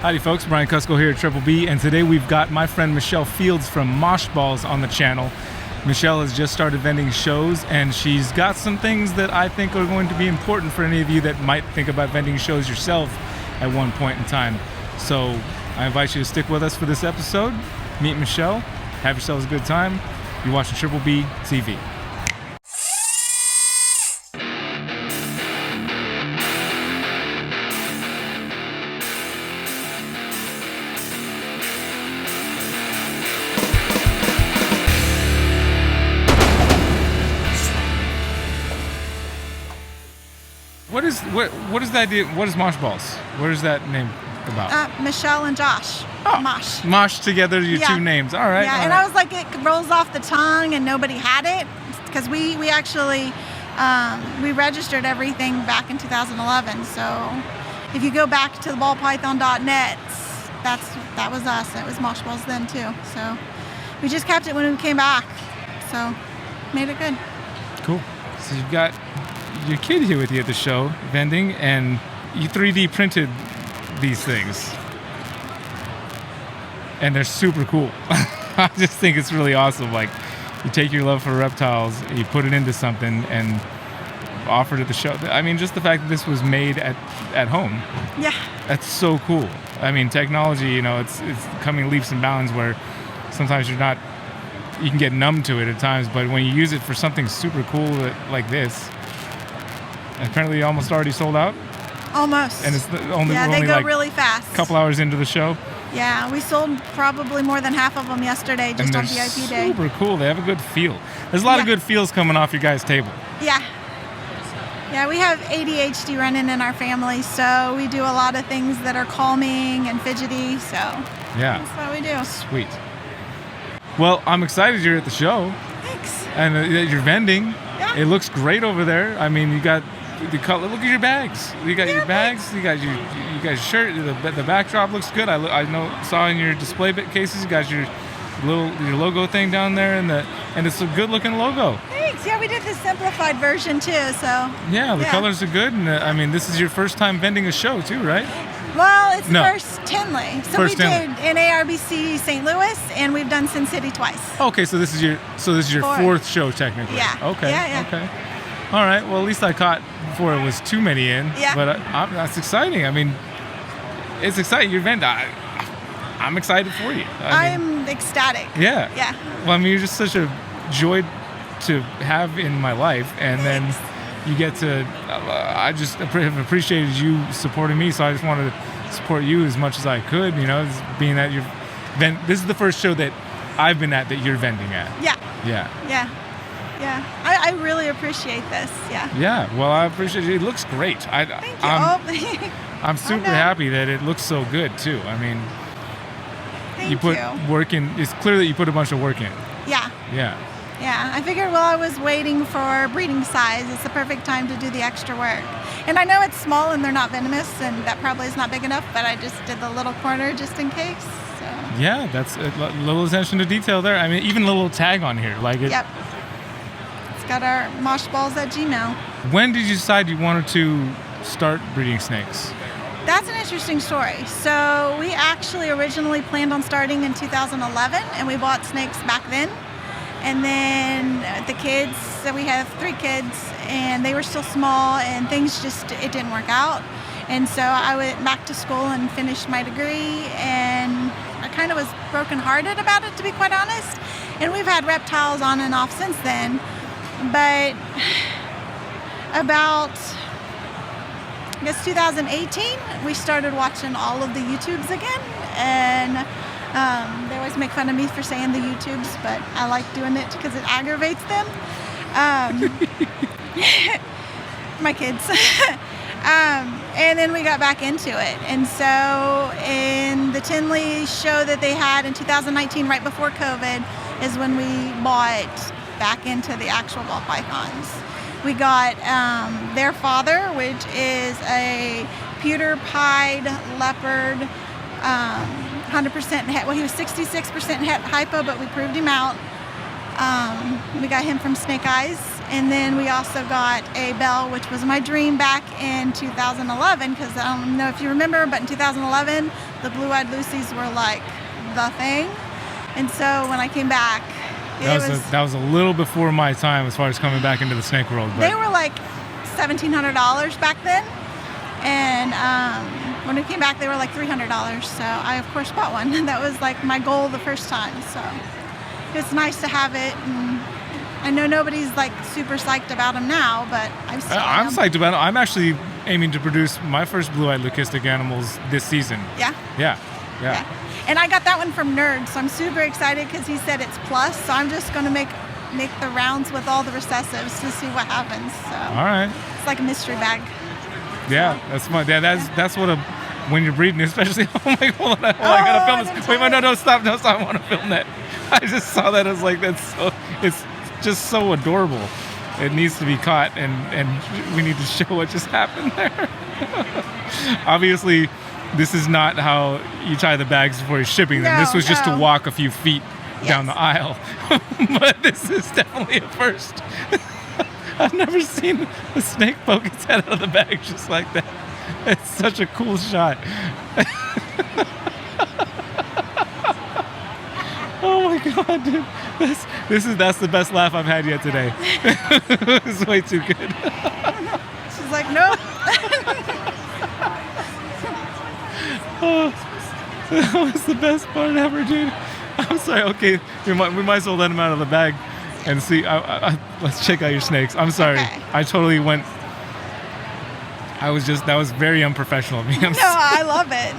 Howdy folks, Brian Kusko here at Triple B, and today we've got my friend Michelle Fields from Moshballs on the channel. Michelle has just started vending shows, and she's got some things that I think are going to be important for any of you that might think about vending shows yourself at one point in time. So I invite you to stick with us for this episode, meet Michelle, have yourselves a good time. You're watching Triple B TV. What is that? What is Moshballs? What is that name about? Michelle and Josh. Oh, Mosh. Mosh together, your two names. All right. Yeah, all and right. I was like, it rolls off the tongue, and nobody had it because we actually we registered everything back in 2011. So if you go back to the ballpython.net, that was us. It was Moshballs then too. So we just kept it when we came back. So made it good. Cool. So you've got your kid here with you at the show, vending, and you 3D printed these things. And they're super cool. I just think it's really awesome. Like, you take your love for reptiles, you put it into something, and offer it at the show. I mean, just the fact that this was made at home. Yeah. That's so cool. I mean, technology, you know, it's coming leaps and bounds where sometimes you can get numb to it at times, but when you use it for something super cool like this, apparently almost already sold out. Almost. And it's only they go like really fast. A couple hours into the show. Yeah, we sold probably more than half of them yesterday just on VIP day. Super cool. They have a good feel. There's a lot of good feels coming off your guys' table. Yeah. Yeah, we have ADHD running in our family, so we do a lot of things that are calming and fidgety, so yeah, that's what we do. Sweet. Well, I'm excited you're at the show. Thanks. And you're vending. Yeah. It looks great over there. I mean, you got the color. Look at your bags. You got your bags. Thanks. You got your shirt. The backdrop looks good. I saw in your display cases. You got your logo thing down there, and it's a good looking logo. Thanks. Yeah, we did the simplified version too. So yeah, the colors are good, and I mean, this is your first time vending a show too, right? Well, it's first Tinley. So first we Tinley. did in ARBC St. Louis, and we've done Sin City twice. Okay, so this is your fourth show technically. Yeah. Okay. Yeah. Okay. All right. Well, at least I caught before it was too many in. Yeah. But that's exciting. I mean, it's exciting. Your vendor. I'm excited for you. I'm ecstatic. Yeah. Yeah. Well, I mean, you're just such a joy to have in my life, and then you get to. I just have appreciated you supporting me, so I just wanted to support you as much as I could. You know, being that you're. This is the first show that I've been at that you're vending at. Yeah. Yeah. Yeah. Yeah, I really appreciate this. Yeah. Yeah. Well, I appreciate it. It looks great. Thank you. I'm super happy that it looks so good too. I mean, Thank you put work in. It's clear that you put a bunch of work in. Yeah. Yeah. Yeah. I figured while I was waiting for breeding size, it's the perfect time to do the extra work. And I know it's small and they're not venomous, and that probably is not big enough, but I just did the little corner just in case. So. Yeah, that's a little attention to detail there. I mean, even a little tag on here, like it. Yep. Got our moshballs@gmail. When did you decide you wanted to start breeding snakes? That's an interesting story. So we actually originally planned on starting in 2011, and we bought snakes back then. And then the kids, so we have 3 kids, and they were still small, and it didn't work out. And so I went back to school and finished my degree, and I kind of was brokenhearted about it, to be quite honest. And we've had reptiles on and off since then. But about, I guess, 2018, we started watching all of the YouTubes again, and they always make fun of me for saying the YouTubes, but I like doing it because it aggravates them. My kids. And then we got back into it. And so in the Tinley show that they had in 2019, right before COVID, is when we bought back into the actual ball pythons. We got their father, which is a pewter-pied leopard, 100% well, he was 66% hypo, but we proved him out. We got him from Snake Eyes, And then we also got a bell, which was my dream back in 2011, because I don't know if you remember, but in 2011, the Blue-Eyed Lucy's were like the thing. And so when I came back, that was a little before my time as far as coming back into the snake world. But they were like $1,700 back then. And when we came back, they were like $300. So I, of course, bought one. That was like my goal the first time. So it's nice to have it. And I know nobody's like super psyched about them now, but I'm psyched about it. I'm actually aiming to produce my first blue-eyed leucistic animals this season. Yeah. And I got that one from Nerd, so I'm super excited because he said it's plus. So I'm just going to make the rounds with all the recessives to see what happens. So all right. It's like a mystery bag. Yeah, that's fun. Yeah, that's what when you're breeding, especially. Oh my God, hold on, I gotta film this. Wait, no, stop! I want to film that. I just saw that. I was like, it's just so adorable. It needs to be caught, and we need to show what just happened there. Obviously, this is not how you tie the bags before you're shipping them. This was just to walk a few feet down the aisle. But this is definitely a first. I've never seen a snake poke its head out of the bag just like that. It's such a cool shot. Oh my God, dude. That's the best laugh I've had yet today. It's way too good. She's like, nope. Oh, that was the best part ever, dude. I'm sorry. Okay, we might as well let him out of the bag and see. Let's check out your snakes. I'm sorry. Okay. I totally went. That was very unprofessional of me. I love it.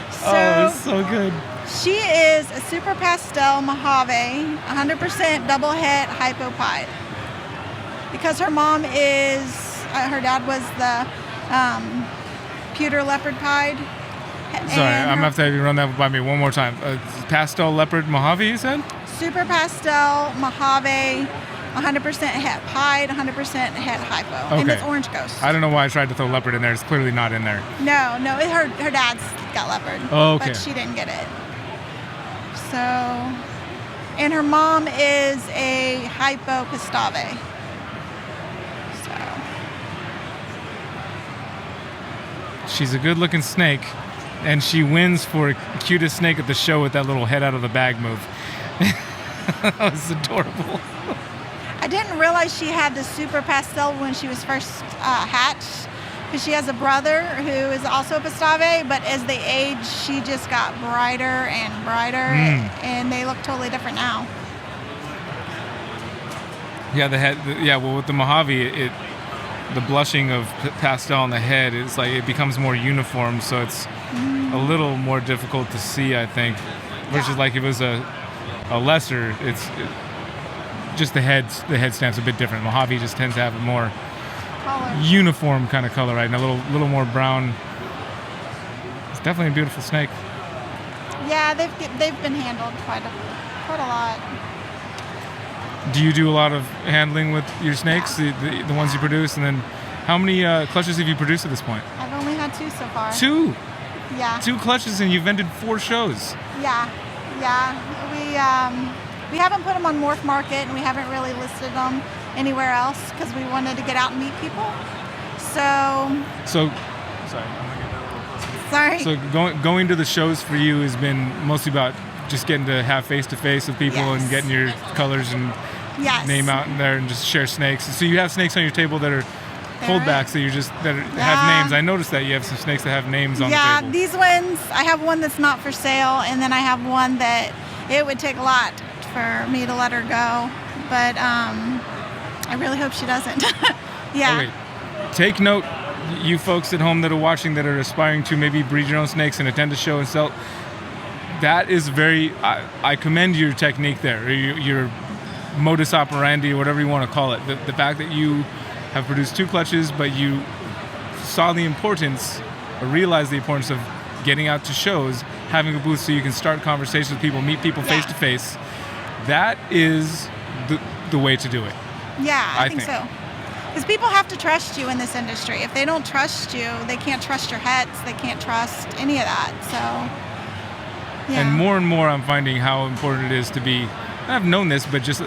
It's so good. She is a super pastel Mojave, 100% double het hypopide. Because her mom her dad was the pewter leopard pied. Sorry, I'm gonna have to have you run that by me one more time. Pastel leopard Mojave, you said? Super pastel Mojave, 100% het pied, 100% het hypo. Okay. And it's orange ghost. I don't know why I tried to throw leopard in there. It's clearly not in there. No, her dad's got leopard. Oh, okay. But she didn't get it. So, and her mom is a hypo pistave. She's a good-looking snake, and she wins for cutest snake at the show with that little head out of the bag move. That was adorable. I didn't realize she had the super pastel when she was first hatched, because she has a brother who is also a pistave, but as they age, she just got brighter and brighter, and they look totally different now. Yeah, the head. Well, with the Mojave, the blushing of pastel on the head is like it becomes more uniform, so it's a little more difficult to see, I think. Versus like if it was a lesser, just the head stamp's a bit different. Mojave just tends to have a more uniform kind of color, right? And a little more brown. It's definitely a beautiful snake. Yeah, they've been handled quite a lot. Do you do a lot of handling with your snakes, the ones you produce? And then how many clutches have you produced at this point? I've only had 2 so far. 2? Yeah. 2 clutches, and you've vended 4 shows. Yeah. We haven't put them on Morph Market, and we haven't really listed them anywhere else because we wanted to get out and meet people. Sorry. So going to the shows for you has been mostly about just getting to have face-to-face with people and getting your colors and name out in there and just share snakes. So you have snakes on your table that are holdbacks that have names. I noticed that you have some snakes that have names on the table. Yeah, these ones, I have one that's not for sale, and then I have one that it would take a lot for me to let her go. But I really hope she doesn't. Yeah. Okay. Take note, you folks at home that are watching that are aspiring to maybe breed your own snakes and attend a show and sell. That is I commend your technique there, or your modus operandi, or whatever you want to call it. The fact that you have produced 2 clutches, but you saw the importance, or realized the importance of getting out to shows, having a booth so you can start conversations with people, meet people face to face. That is the way to do it. Yeah, I think so. Because people have to trust you in this industry. If they don't trust you, they can't trust your heads. They can't trust any of that. So, yeah. And more I'm finding how important it is to be, I've known this, but just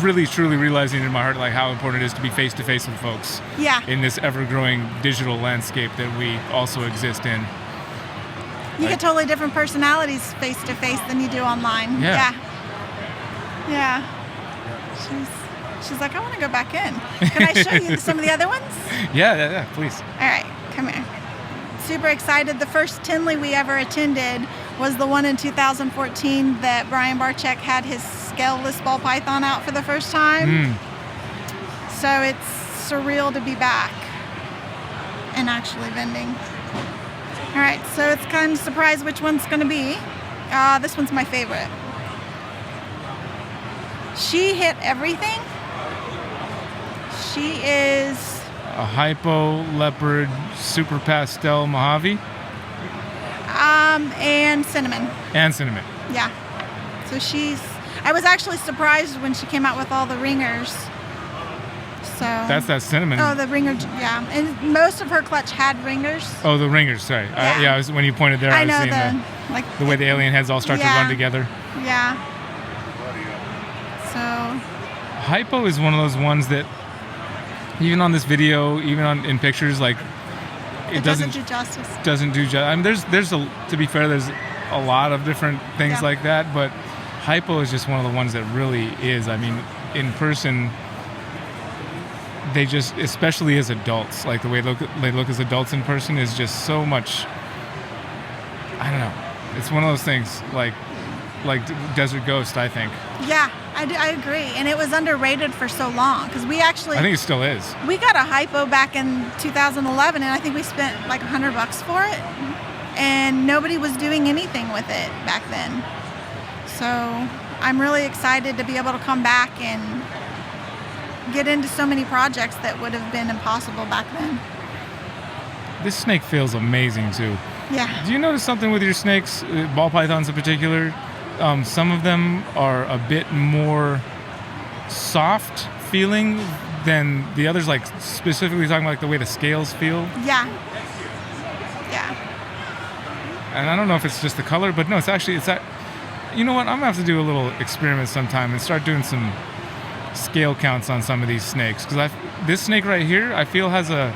really truly realizing in my heart like how important it is to be face to face with folks. Yeah. In this ever-growing digital landscape that we also exist in. You get totally different personalities face to face than you do online. Yeah. Yeah. She's like, I want to go back in. Can I show you some of the other ones? Yeah, please. All right, come here. Super excited. The first Tinley we ever attended was the one in 2014 that Brian Barczyk had his scaleless ball python out for the first time. So it's surreal to be back and actually vending. All right, so it's kind of surprised which one's going to be. This one's my favorite. She hit everything. She is A hypo leopard super pastel Mojave. And cinnamon. And cinnamon. Yeah. So I was actually surprised when she came out with all the ringers. So That's that cinnamon. Oh, the ringer, yeah. And most of her clutch had ringers. Oh, the ringers, sorry. Yeah. When you pointed there, I was know seeing the way the alien heads all start to run together. Yeah. So Hypo is one of those ones that even on this video, even in pictures, like it doesn't do justice. Doesn't do justice. I mean, to be fair, there's a lot of different things like that, but Hypo is just one of the ones that really is. I mean, in person, they just, especially as adults, like the way they look as adults in person is just so much. I don't know. It's one of those things like Desert Ghost, I think. Yeah, I agree. And it was underrated for so long because I think it still is. We got a hypo back in 2011 and I think we spent like $100 for it. And nobody was doing anything with it back then. So I'm really excited to be able to come back and get into so many projects that would have been impossible back then. This snake feels amazing too. Yeah. Do you notice something with your snakes, ball pythons in particular? Some of them are a bit more soft feeling than the others, like specifically talking about like the way the scales feel. Yeah. And I don't know if it's just the color, but no, it's that. You know what? I'm gonna have to do a little experiment sometime and start doing some scale counts on some of these snakes because this snake right here, I feel has a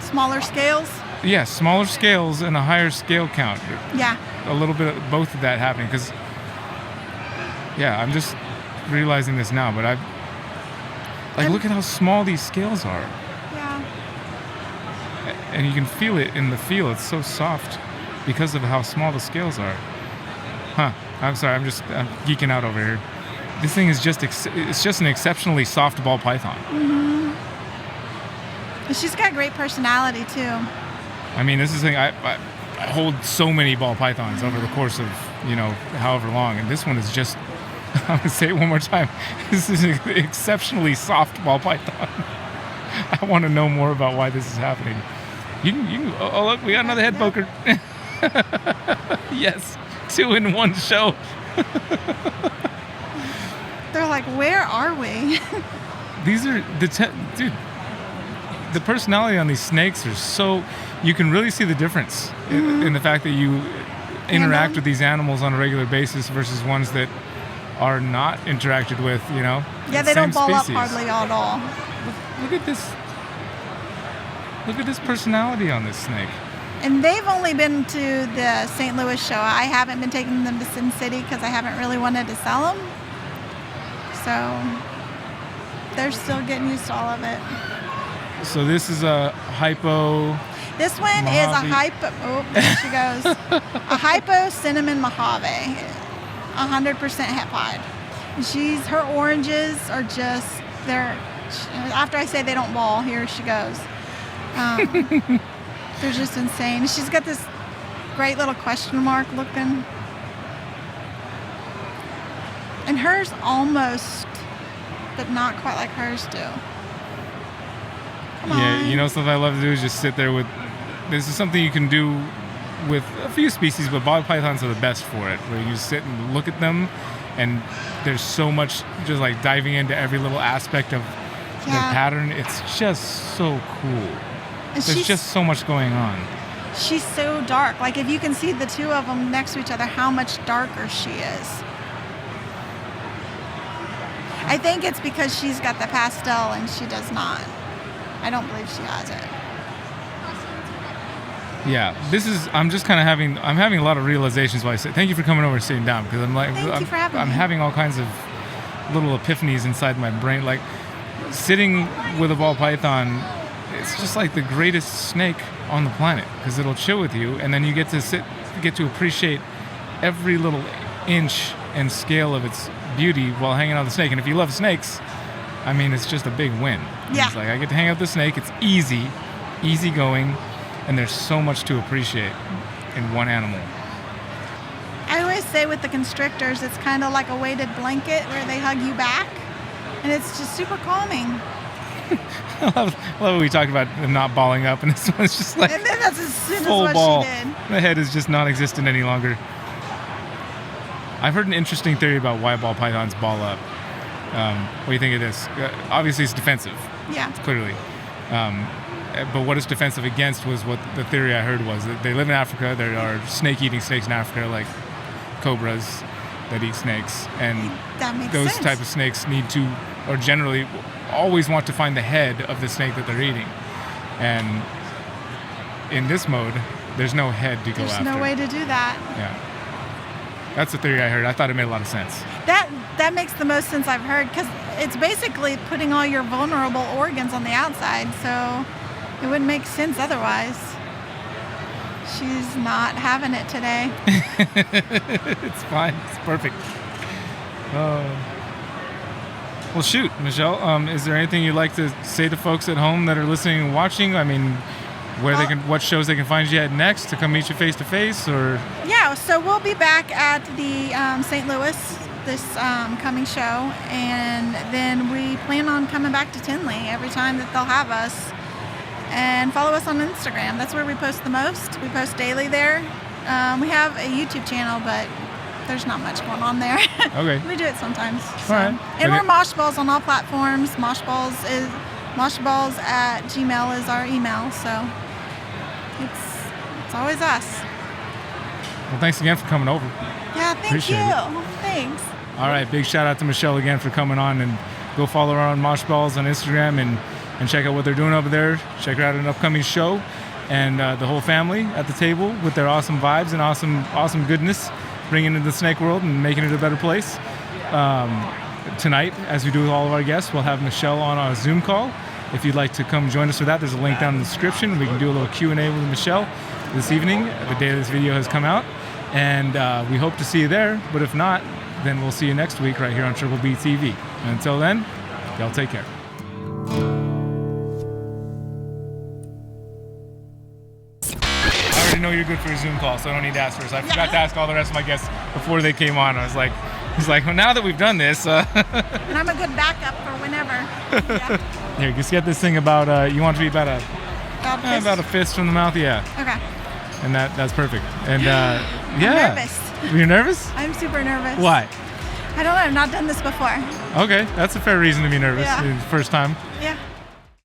smaller scales. Yeah, smaller scales and a higher scale count. Yeah. A little bit of both of that happening because, I'm just realizing this now, but look at how small these scales are. Yeah. And you can feel it in the feel. It's so soft because of how small the scales are. Huh. I'm sorry. I'm geeking out over here. This thing is it's just an exceptionally soft ball python. Mm-hmm. She's got great personality too. I mean, this is the thing. I hold so many ball pythons over the course of, however long. And this one is just, I'm going to say it one more time. This is an exceptionally soft ball python. I want to know more about why this is happening. Oh, look, we got another head poker. Yes, 2 in 1 show. They're like, where are we? These are dude. The personality on these snakes are so. You can really see the difference in the fact that you interact with these animals on a regular basis versus ones that are not interacted with. Yeah, they don't ball up hardly at all. Look at this. Look at this personality on this snake. And they've only been to the St. Louis show. I haven't been taking them to Sin City because I haven't really wanted to sell them. So they're still getting used to all of it. So this is a hypo. This one Mojave. is a hypo. Oh, there she goes. A hypo cinnamon Mojave, 100% het pied. Her oranges are just after I say they don't ball, here she goes. They're just insane. She's got this great little question mark looking. And hers almost, but not quite like hers do. Come on. Something I love to do is just sit there with. This is something you can do with a few species, but ball pythons are the best for it. Where you sit and look at them, and there's so much just like diving into every little aspect of their pattern. It's just so cool. There's just so much going on. She's so dark. Like if you can see the two of them next to each other, how much darker she is. I think it's because she's got the pastel and she does not. I don't believe she has it. Yeah, I'm just kind of having a lot of realizations while I say thank you for coming over and sitting down, because Thank you for having I'm me. having all kinds of little epiphanies inside my brain. Like sitting with a ball python, it's just like the greatest snake on the planet, because it'll chill with you, and then you get to appreciate every little inch and scale of its beauty while hanging out with the snake. And if you love snakes, I mean, it's just a big win. Yeah. It's like I get to hang out with the snake. It's easy going. And there's so much to appreciate in one animal. I always say with the constrictors, it's kind of like a weighted blanket where they hug you back, and it's just super calming. I love what we talked about them not balling up, and this one's just like And then that's as soon as full what ball. she did. The head is just non-existent any longer. I've heard an interesting theory about why ball pythons ball up. What do you think of this? Obviously, it's defensive, Yeah. clearly. But what it's defensive against was what the theory I heard was that they live in Africa. There are snake-eating snakes in Africa, like cobras that eat snakes, and That makes those sense. type of snakes need to, or generally always want to find the head of the snake that they're eating. And in this mode, there's no head to go There's after. no way to do that. Yeah. That's the theory I heard. I thought it made a lot of sense. That makes the most sense I've heard, because it's basically putting all your vulnerable organs on the outside, so it wouldn't make sense otherwise. She's not having it today. It's fine. It's perfect. Well, shoot, Michelle. Is there anything you'd like to say to folks at home that are listening and watching? I mean, what shows they can find you at next to come meet you face to face, or? Yeah, so we'll be back at the St. Louis this coming show, and then we plan on coming back to Tinley every time that they'll have us. And follow us on Instagram. That's where we post the most. We post daily there. We have a YouTube channel, but there's not much going on there. Okay. We do it sometimes. So. All right. And Okay. we're Moshballs on all platforms. Moshballs at Gmail is our email. So it's always us. Well, thanks again for coming over. Yeah, thank Appreciate you. Thanks. All right, big shout out to Michelle again for coming on, and go follow her on Moshballs on Instagram and check out what they're doing over there. Check her out at an upcoming show, and the whole family at the table with their awesome vibes and awesome goodness, bringing it into the snake world and making it a better place. Tonight, as we do with all of our guests, we'll have Michelle on our Zoom call. If you'd like to come join us for that, there's a link down in the description. We can do a little Q&A with Michelle this evening, the day this video has come out. And we hope to see you there. But if not, then we'll see you next week right here on Triple B TV. And until then, y'all take care. I already know you're good for a Zoom call, so I don't need to ask first. I forgot to ask all the rest of my guests before they came on. I was like, he's like, well, now that we've done this. And I'm a good backup for whenever. Yeah. Here, just get this thing about, you want it to be about About a fist from the mouth, yeah. Okay. And that's perfect. And yeah. I'm nervous. You're nervous? I'm super nervous. Why? I don't know. I've not done this before. Okay, that's a fair reason to be nervous. Yeah. First time. Yeah.